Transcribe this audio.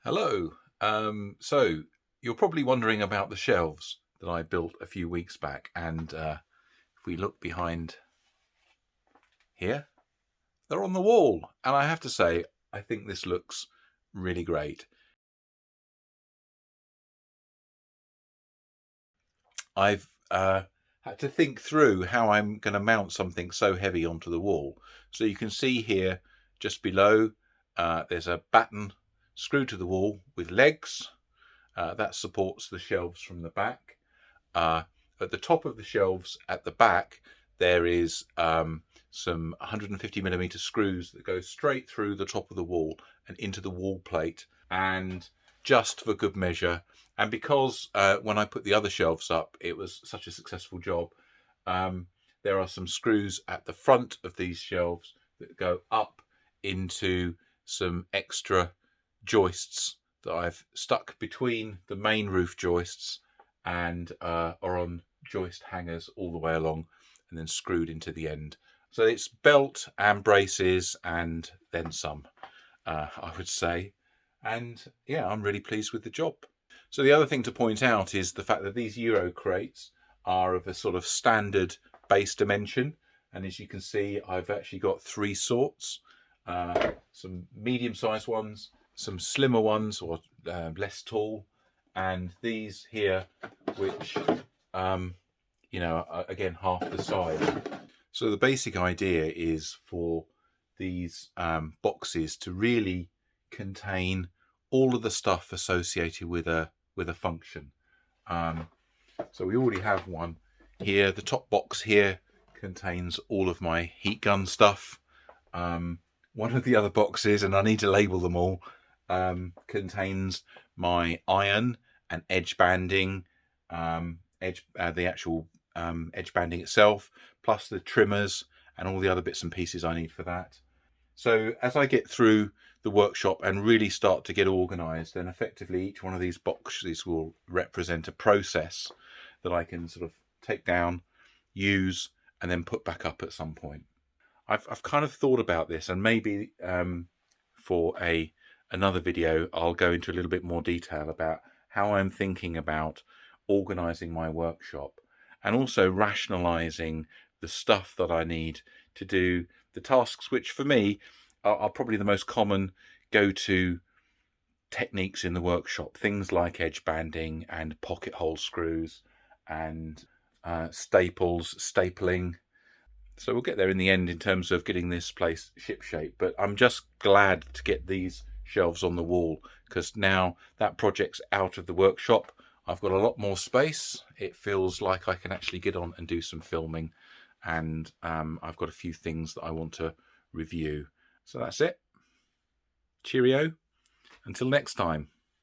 Hello. So you're probably wondering about the shelves that I built a few weeks back, and if we look behind here, they're on the wall, and I have to say, I think this looks really great. I've had to think through how I'm going to mount something so heavy onto the wall. So you can see here, just below, there's a batten screwed to the wall with legs. That supports the shelves from the back. At the top of the shelves at the back, there is some 150mm screws that go straight through the top of the wall and into the wall plate. And just for good measure, and because when I put the other shelves up, it was such a successful job, there are some screws at the front of these shelves that go up into some extra joists that I've stuck between the main roof joists and are on joist hangers all the way along and then screwed into the end. So it's belt and braces and then some, I would say. And yeah, I'm really pleased with the job. So the other thing to point out is the fact that these Euro crates are of a sort of standard base dimension. And as you can see, I've actually got three sorts, some medium-sized ones, some slimmer ones or less tall, and these here, which, are again half the size. So the basic idea is for these boxes to really contain all of the stuff associated with a function. So we already have one here. The top box here contains all of my heat gun stuff. One of the other boxes, and I need to label them all, contains my iron and edge banding, the actual edge banding itself, plus the trimmers and all the other bits and pieces I need for that. So as I get through the workshop and really start to get organised, then effectively each one of these boxes will represent a process that I can sort of take down, use, and then put back up at some point. I've kind of thought about this, and maybe for another video I'll go into a little bit more detail about how I'm thinking about organising my workshop and also rationalising the stuff that I need to do the tasks which for me are probably the most common go-to techniques in the workshop. Things like edge banding and pocket hole screws and staples, stapling. So we'll get there in the end in terms of getting this place shipshape. But I'm just glad to get these shelves on the wall, because now that project's out of the workshop. I've got a lot more space. It feels like I can actually get on and do some filming. And I've got a few things that I want to review. So that's it. Cheerio. Until next time.